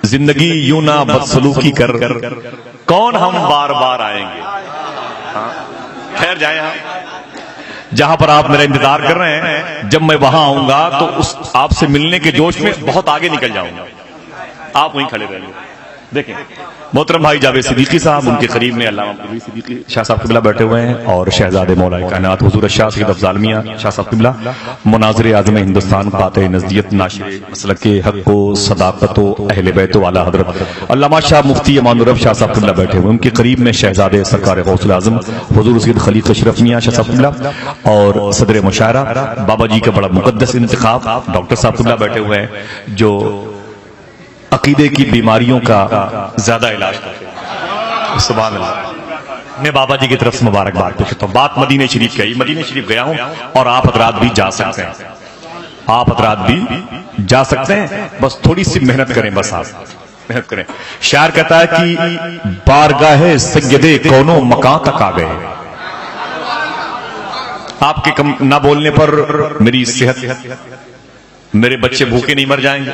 زندگی یوں نہ بدسلوکی کر کون ہم بار بار آئیں گے. خیر جائیں ہم جہاں پر آپ میرا انتظار کر رہے ہیں. جب میں وہاں آؤں گا تو اس آپ سے ملنے کے جوش میں بہت آگے نکل جاؤں گا. آپ وہیں کھڑے رہیں گے. دیکھیں محترم بھائی جاوید صدیقی صاحب، ان کے قریب میں علامہ پرویز صدیقی شاہ صاحب قبلہ بیٹھے ہوئے ہیں، اور شہزادے مولا کائنات حضور شاہ سید افضال میاں شاہ صاحب قبلہ، مناظر اعظم ہندوستان، قاطع نزدیت، ناشر مسلک حق و صداقت و اہل بیت والا حضرت علامہ شاہ مفتی امان الرب شاہ صاحب قبلہ بیٹھے ہوئے. ان کے قریب میں شہزادے سرکار غوث الاعظم حضور سید خلیق اشرف میاں شاہ صاحب قبلہ، اور صدر مشاعرہ بابا جی کا بڑا مقدس انتخاب ڈاکٹر صاحب قبلہ بیٹھے ہوئے ہیں، جو عقیدے کی بیماریوں کا زیادہ علاج کرتے ہیں. سبحان اللہ. میں بابا جی کی طرف سے مبارکباد پیش کرتا ہوں. بات مدینہ شریف کی. مدینہ شریف گیا ہوں اور آپ حضرات بھی جا سکتے ہیں. آپ حضرات بھی جا سکتے ہیں، بس تھوڑی سی محنت کریں. بس آپ محنت کریں. شاعر کہتا ہے کہ بارگاہ سیدے کونوں مکان تک آ گئے. آپ کے نہ بولنے پر میری صحت، میرے بچے بھوکے نہیں مر جائیں گے،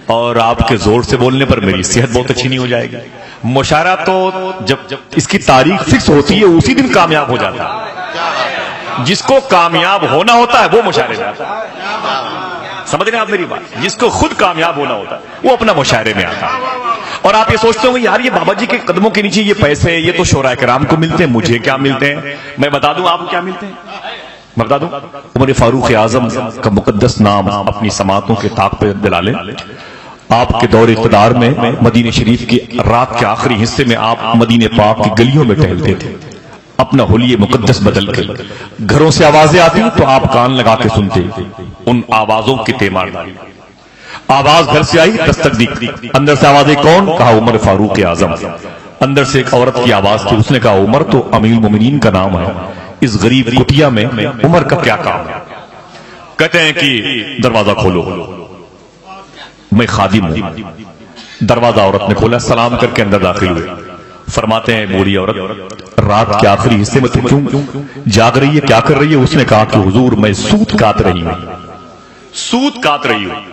اور آپ کے زور سے بولنے پر میری صحت بہت اچھی نہیں ہو جائے گی. مشاعرہ تو جب اس کی تاریخ فکس ہوتی ہے اسی دن کامیاب ہو جاتا ہے. جس کو کامیاب ہونا ہوتا ہے وہ مشاعرے میں آتا ہے. سمجھ رہے ہیں آپ میری بات؟ جس کو خود کامیاب ہونا ہوتا ہے وہ اپنا مشاعرے میں آتا ہے. اور آپ یہ سوچتے ہوں گے یار یہ بابا جی کے قدموں کے نیچے یہ پیسے یہ تو شورائے کرام کو ملتے ہیں، مجھے کیا ملتے ہیں؟ میں بتا دوں آپ کو کیا ملتے ہیں. میں بتا دوں عمر فاروق اعظم کا مقدس نام اپنی سماعتوں کے طاق پہ دلا لیں. آپ کے دور اقتدار میں مدینہ شریف کی رات کے آخری حصے میں آپ مدینہ پاک کی گلیوں میں ٹہلتے تھے اپنا حلیہ مقدس بدل کے. گھروں سے آوازیں آتی تو آپ کان لگا کے سنتے. ان آوازوں کی تیمارداری. آواز گھر سے آئی، دستک دی. اندر سے آوازیں کون؟ کہا عمر فاروق اعظم. اندر سے ایک عورت کی آواز تھی، اس نے کہا عمر تو امیر المومنین کا نام ہے، اس غریب کٹیا میں عمر کا کیا کام ہے؟ کہتے ہیں کہ دروازہ کھولو، میں خادم ہوں. دروازہ عورت نے کھولا، سلام کر کے اندر داخل ہوئے. فرماتے ہیں بوڑھی عورت رات کے آخری حصے میں تو کیوں جاگ رہی ہے، کیا کر رہی ہے؟ اس نے کہا کہ حضور میں سوت کاٹ رہی ہوں. سوت کاٹ رہی ہوں.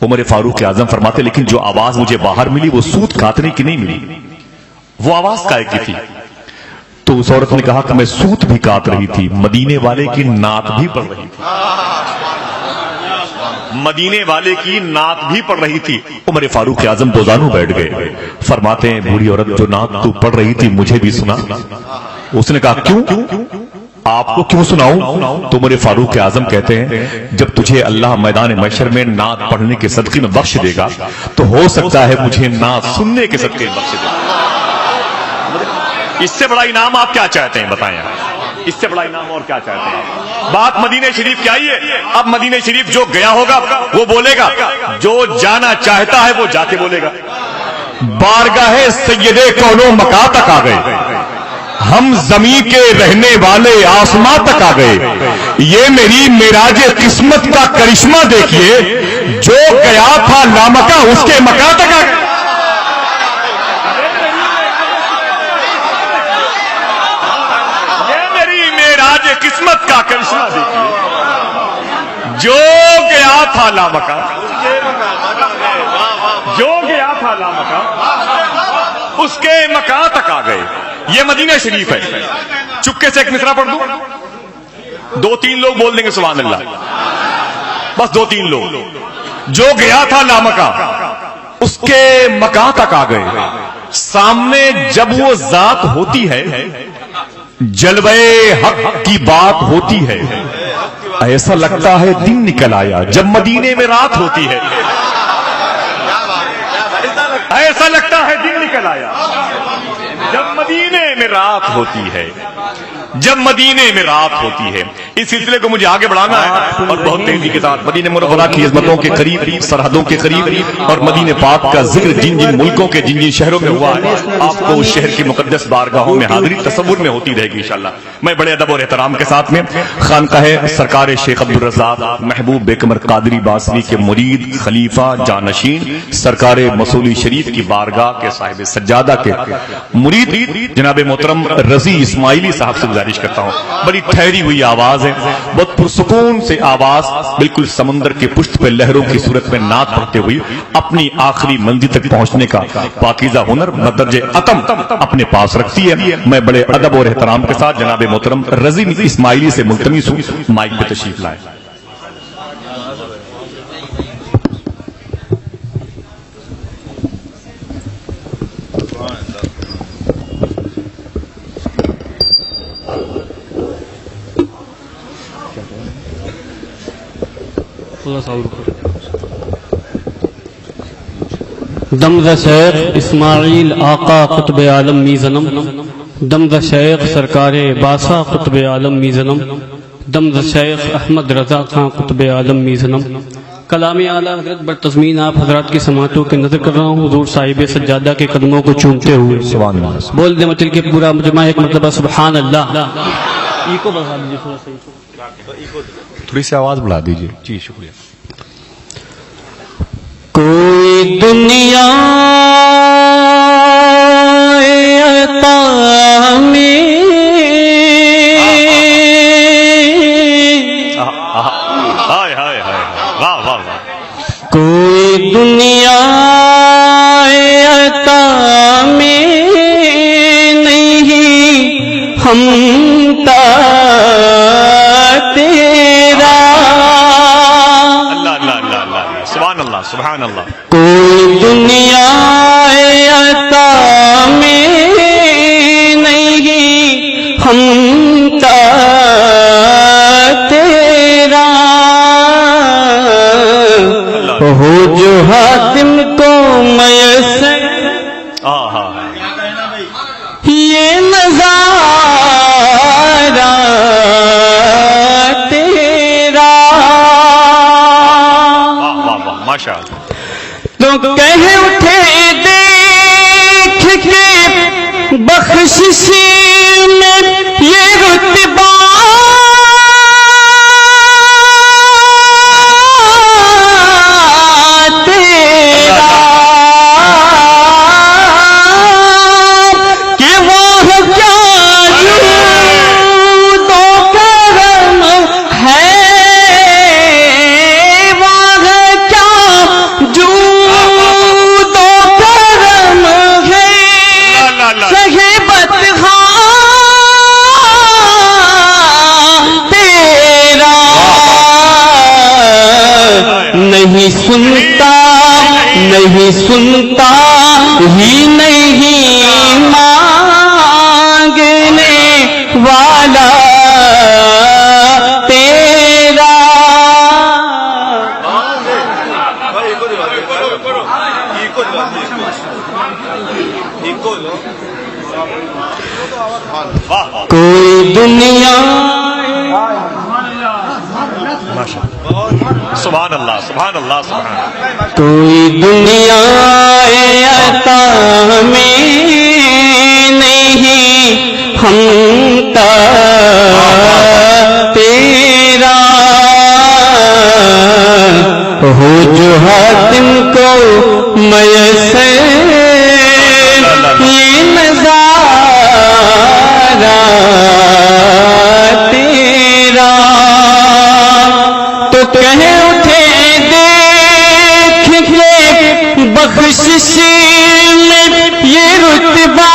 عمر فاروق اعظم فرماتے لیکن جو آواز مجھے باہر ملی وہ سوت کاٹنے کی نہیں ملی، وہ آواز کائے کی تھی؟ تو اس عورت نے کہا کہ میں سوت بھی کاٹ رہی تھی، مدینے والے کی نعت بھی پڑھ رہی تھی. مدینے والے کی نعت بھی پڑھ رہی تھی. عمر فاروق اعظم دوزانوں بیٹھ گئے. فرماتے ہیں بوڑھی عورت جو نعت تو پڑھ رہی تھی مجھے بھی سنا. اس نے کہا کیوں؟ آپ کو کیوں سناؤں؟ تو عمر فاروق اعظم کہتے ہیں جب تجھے اللہ میدان محشر میں نعت پڑھنے کے صدقے میں بخش دے گا تو ہو سکتا ہے مجھے نعت سننے کے صدقے میں بخش دے گا. اس سے بڑا انعام آپ کیا چاہتے ہیں بتائیں؟ اس سے بڑا انعام اور کیا چاہتے ہیں؟ بات مدینہ شریف کی آئی ہے. اب مدینہ شریف جو گیا ہوگا وہ بولے گا، جو جانا چاہتا ہے وہ جا کے بولے گا. بارگاہ سیدے کونوں مکان تک آ گئے، ہم زمین کے رہنے والے آسماں تک آ گئے. یہ میری معراج قسمت کا کرشمہ دیکھیے، جو گیا تھا لامکاں اس کے مکان تک آ گئے. قسمت کا کرشمہ دیکھیے، جو گیا تھا لامکاں، جو گیا تھا لامکاں اس کے مکان تک آ گئے. یہ مدینہ شریف ہے. چپکے سے ایک مصرع پڑھ دوں، 2-3 لوگ بول دیں گے سبحان اللہ، بس 2-3 لوگ. جو گیا تھا لامکاں اس کے مکان تک آ گئے. سامنے جب وہ ذات ہوتی ہے جلوے حق کی بات ہوتی ہے، ایسا لگتا ہے دن نکل آیا جب مدینے میں رات ہوتی ہے. ایسا لگتا ہے دن نکل آیا جب مدینے میں رات ہوتی ہے، جب مدینے میں رات ہوتی ہے. اس سلسلے کو مجھے آگے بڑھانا ہے اور بہت تیزی کے ساتھ مدینہ منورہ کی عظمتوں کے قریب، سرحدوں کے قریب، اور مدینہ پاک کا ذکر جن جن ملکوں کے جن جن شہروں میں ہوا ہے آپ کو اس شہر کی مقدس بارگاہوں میں حاضری تصور میں ہوتی رہے گی انشاءاللہ. میں بڑے ادب اور احترام کے ساتھ میں خانقاہ سرکار شیخ عبدالرزاق محبوب بیکمر قادری باسری کے مرید، خلیفہ، جانشین، سرکار مصولی شریف کی بارگاہ کے صاحب سجادہ کے مرید جناب محترم رضی اسماعیلی صاحب سے گزارش کرتا ہوں، بڑی ٹھہری ہوئی آواز آواز ہے، بہت پرسکون سے آواز، بالکل سمندر کے پشت پہ لہروں کی صورت میں نعت پڑھتے ہوئی اپنی آخری منزل تک پہنچنے کا پاکیزہ ہنر بدرجہ اتم اپنے پاس رکھتی ہے۔ میں بڑے ادب اور احترام کے ساتھ جناب محترم رضی اسماعیلی سے ملتمس ہوں مائک پہ تشریف لائیں۔ دمد شیخ اسماعیل آقا قطب عالم میزنم، دمد شیخ سرکار باسا قطب عالم میزنم، دمد شیخ احمد رضا خان قطب عالم میزنم۔ کلام اعلیٰ حضرت برتضمین آپ حضرات کی سماعتوں کے نظر کر رہا ہوں، حضور صاحب سجادہ کے قدموں کو چومتے ہوئے سبحان اللہ، بول دے مچل کے پورا مجمع ایک مرتبہ سبحان اللہ۔ ایکو بڑھا دیجیے تھوڑا سا، تھوڑی سی آواز بڑھا دیجیے۔ جی شکریہ۔ کوئی دنیا عطا میں کوئی دنیا عطا میں نہیں ہمتا تیرا، سبحان اللہ سبحان اللہ۔ کوئی دنیا عطا میں نہیں ہمتا تیرا، ہو جو حاتم کو میسر یہ نظارہ تیرا، تو کہہ اٹھے دیکھ کے بخشش میں یہ رتبہ تیرا، کہ وہ کیا جود و کرم ہے، نہیں سنتا نہیں سنتا ہی نہیں مانگنے والا تیرا، کوئی دنیا سبحان اللہ سبحان اللہ سبحان اللہ، کوئی دنیا عطا میں نہیں ہمتا تیرا، ہو جو حاتم کو میسر یہ نظارہ تیرا، تو کہے اٹھے دیکھ کے بخشش میں یہ رتبہ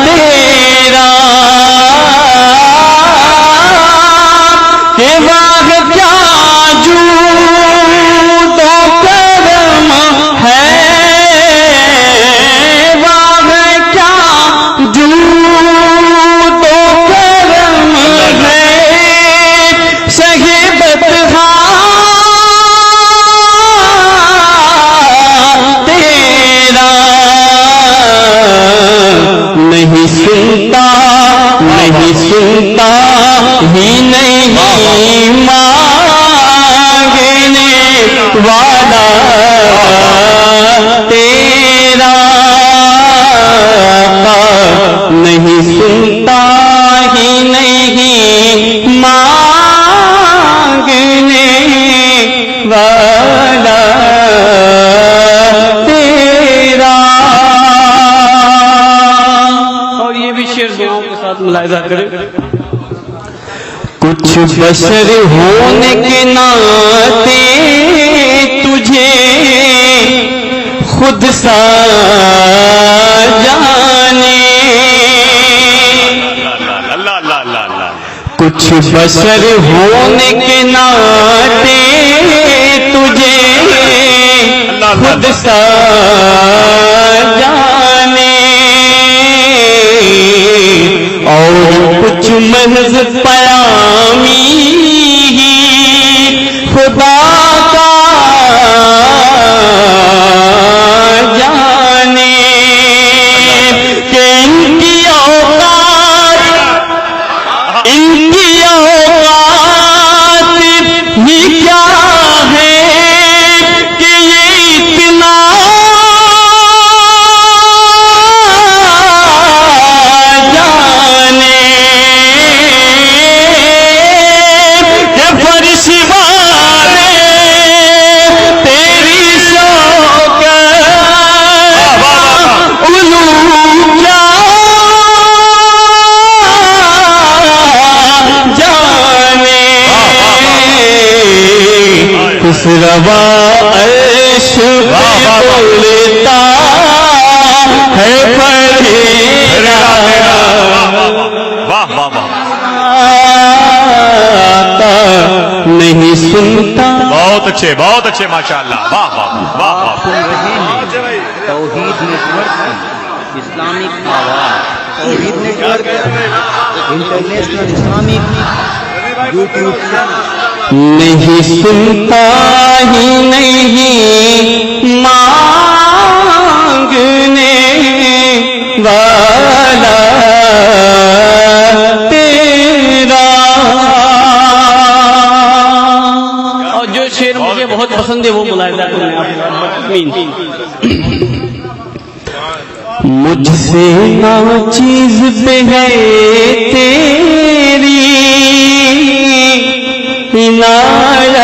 تیرا، کہ واہ کیا جود و کرم ہے، واہ کیا جود و کرم ہے، صحیح بتہا تیرا، نہیں سنتا نہیں سنتا ہی نہیں مانگنے بشر ہونے کے ناطے تجھے خود سا جانے، کچھ بشر ہونے کے ناطے تجھے خود سا جانے، اور کچھ محض پیامی ہی خدا کا جانے، کہ ان کی اوقات بھی کیا ہے کہ یہ اتنا جانے، کہ فرش والے تیری شوکت علو کیا جانے، کس روا عرش پہ بولتا ہے پڑھیرا، نہیں سنتا۔ بہت اچھے ماشاءاللہ، واہ واہ واہ واہ۔ سن رہے ہیں توحید نیٹ ورک کی Islamic Awaz, Tawheed network international Islamic YouTube channel. نہیں سنتا ہی نہیں مانگنے والا تیرا، اور جو شعر مجھے بہت پسند ہے وہ ملاحظہ کریں آپ۔ مجھ سے ناچیز پہ ہے تیری عنایت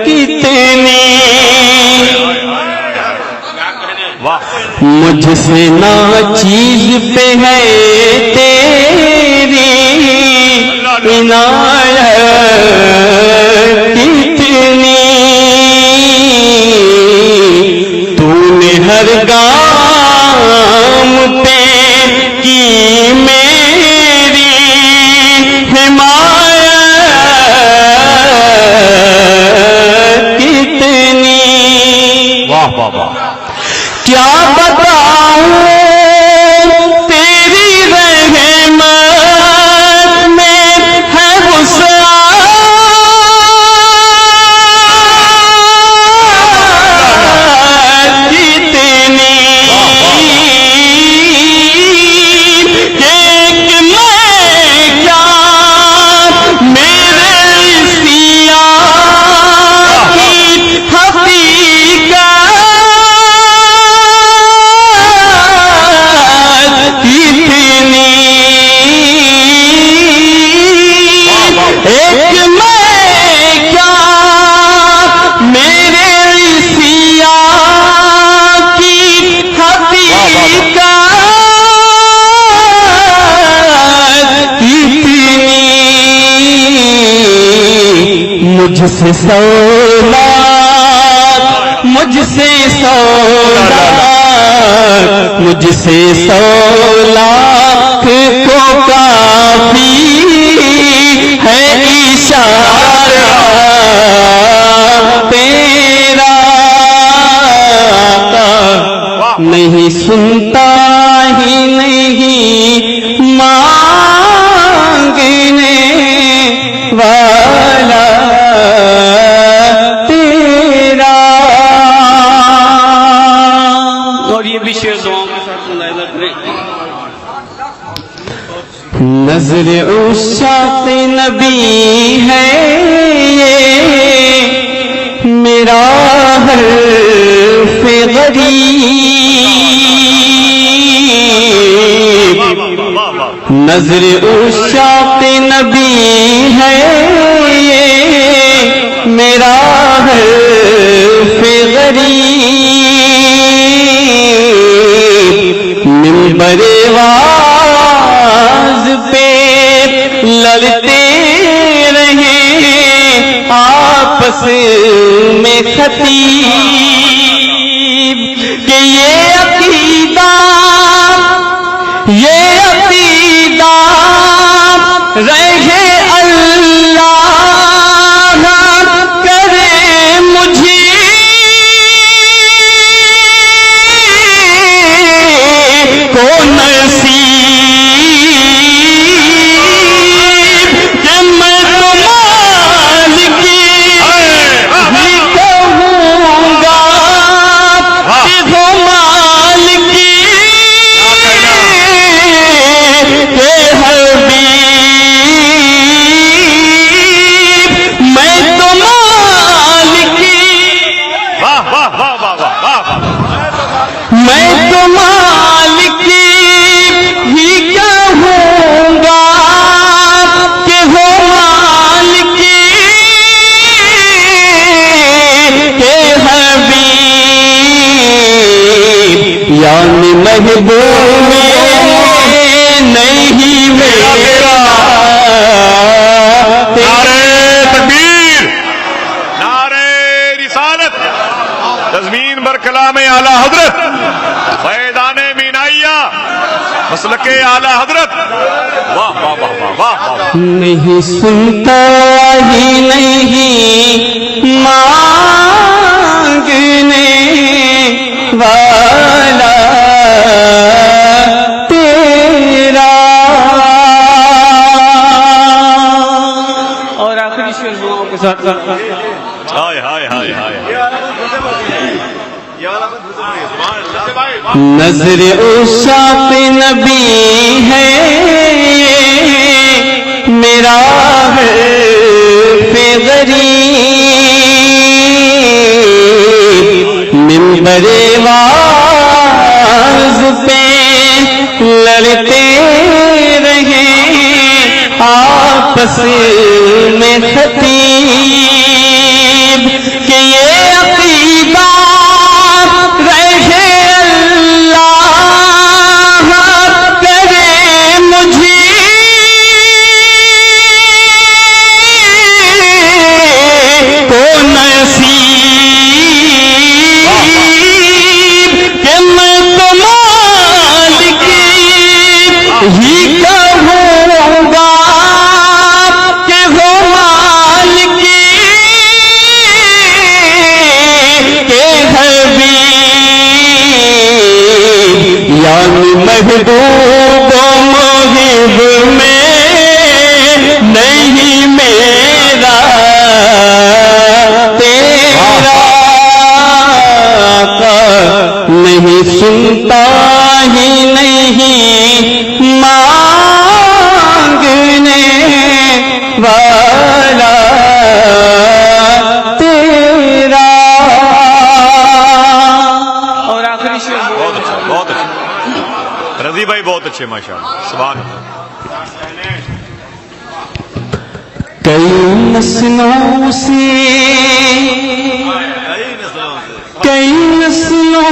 کتنی، مجھ سے ناچیز پہ ہے تیری عنایت کتنی، تو نے ہر گام پہ کی میری حمایت کتنی، واہ واہ واہ۔ کیا بتاؤں تیری رحمت میں ہے وسعت کتنی، کہ میں کیا میرے سیاہ کی حقیقت کتنی، ایک میں کیا میرے سیاہ کی حقیقت کتنی، مجھ سے سولات، مجھ سے سولات، مجھ سے سولات کو کافی ہے اشارہ تیرا، نہیں سنتا ہی نہیں مانگنے والا تیرا، اور یہ بھی شعر دعاؤں کے ساتھ ملاحظہ کریں۔ نظر عشاق نبی ہے یہ میرا حرف غریب، نظر عشاق نبی ہے یہ میرا حرف غریب، منبر واز پہ لڑتے آپس میں خطیب کہ یہ عقیدہ رہے اللہ کرے مجھے کو نصیب کہ میں تو مالکی ہی کہوں گا کہ وہ مالکی کہ میں تو مالکی ہی کہوں گا کہ وہ مالکی کے حبیب یعنی محبوب نہیں میرا نعرے تکبیر، نعرے رسالت، تضمین بر کلام اعلی حضرت، فیضان مینائیہ، مسلک اعلی حضرت. واہ واہ واہ واہ واہ واہ. نہیں سنتا ہی نہیں مانگنے والا تیرا. اور آخری شعر دعاؤں کے ساتھ ہائے ہائے ہائے ہائے. نظر عشاق نبی ہے میرا ہے غریب منبر واعظ پہ لڑتے رہے آپس میں خطیب کہ یہ عقیدہ رہے اللہ کرے مجھے کو نصیب کہ میں تو مالکی ہی کہوں گا کہ وہ مالکی کے حبیب یعنی محبوب و محب میں نہیں میرا تیرا نہیں سنتا ہی نہیں مانگنے والا تیرا. اور آخری شعر بہت اچھا بہت اچھا. رضی بھائی بہت اچھے ماشاء اللہ. سبحان اللہ. کئی نسلوں سے کئی نسلوں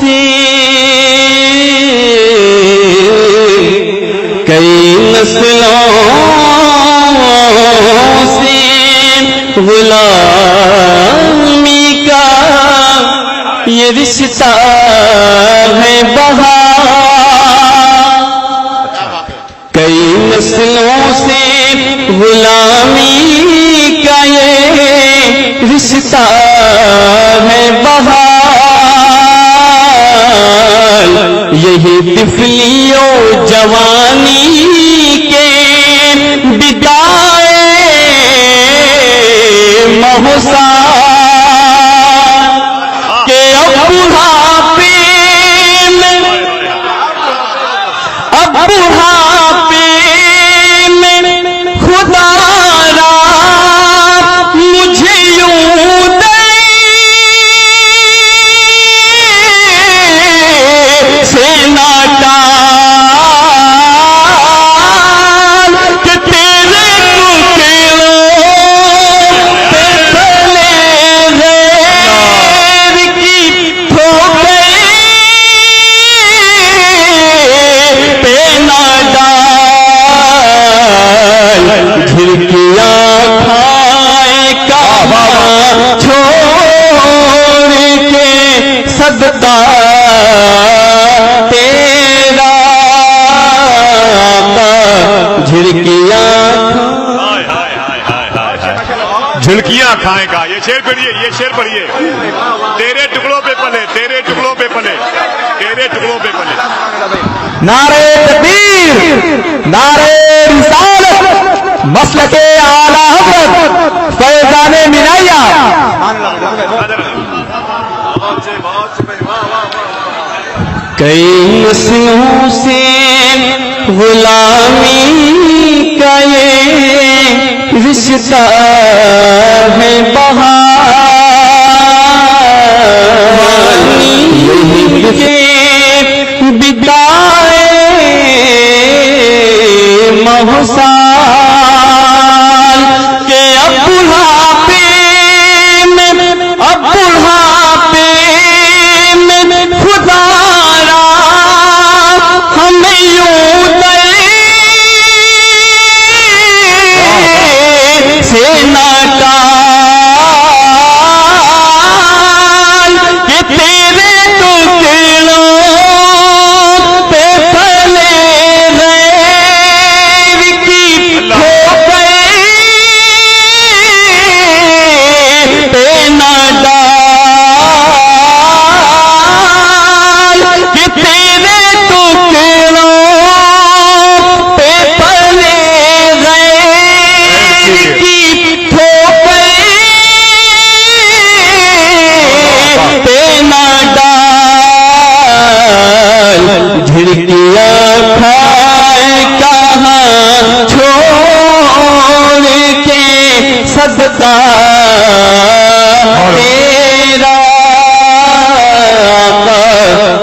سے کئی نسلوں سے غلامی کا یہ رشتہ ہے بہار. کئی نسلوں سے غلامی کا یہ رشتہ ہے بحال. یہی طفلی و جوانی کے بدائے مہسار کہ اب بڑھاپے میں خدا را مجھے یوں دے سے ناٹال کہ تیرے غیر کی ٹھوکر پہ نہ ڈال. جھلکیاں کھا کھڑکیاں کھائے گا. یہ شعر پڑھیے, یہ شعر پڑھیے. تیرے ٹکڑوں پہ پلے, تیرے ٹکڑوں پہ پلے, تیرے ٹکڑوں پہ پلے. نعرے تکبیر, نعرے رسالت, مسلک اعلی حضرت فیضان منایا. کئی نسلوں سے غلامی کا یہ رشتہ ہے بہار, بدائے محسال کہ اب بڑھاپے میں, اب بڑھاپے میں خدا ہمیں یوں سے ناٹال کہ تیرے ٹکڑوں پہ پلے غیر کی ہو گئے پہ ناٹال کہ تیرے جھڑکیاں کھائے کہاں چھوڑ کے صدقہ تیرا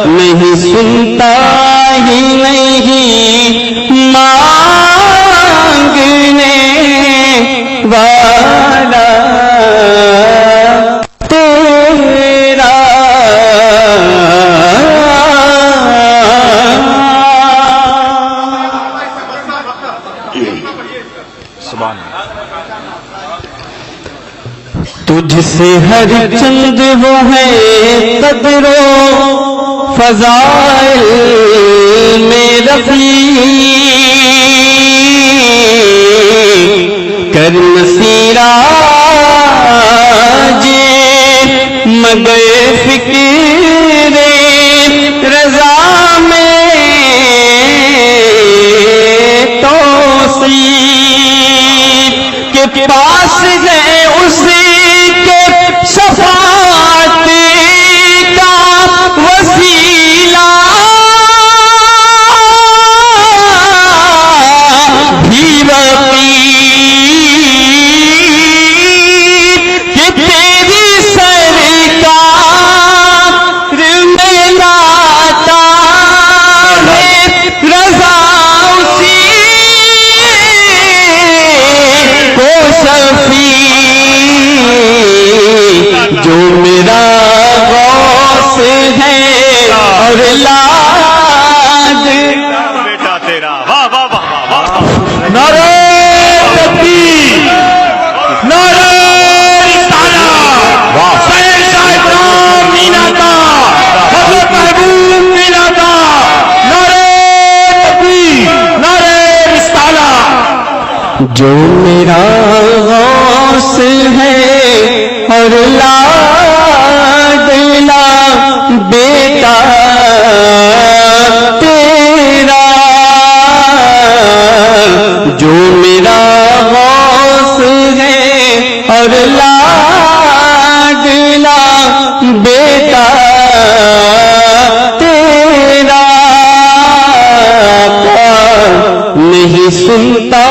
نہیں سنتا ہی نہیں مانگنے والا تیرا. تجھ سے ہر چند وہ ہے قدر و فضائل میں رفیع, کر مسیرہ جے مگر فکر رضا میں توصیف کے پاس ہے اسی شفاعت کا وسیلہ بھی وقی کہ تیری سرکار میں لاتا ہے رضا اسی کو شفیع جو میرا غوث ہے اور لاد بیٹا تیرا. واہ واہ واہ واہ. نعرہ تکبیر, نعرہ رسالت, سید شاہ ابراہیم میناتا, حضرت محبوب میناتا. نعرہ تکبیر, نعرہ رسالت. جو میرا غوث ہے اور لاڈلا بیٹا تیرا, جو میرا غوث ہے اور لاڈلا بیٹا تیرا, نہیں سنتا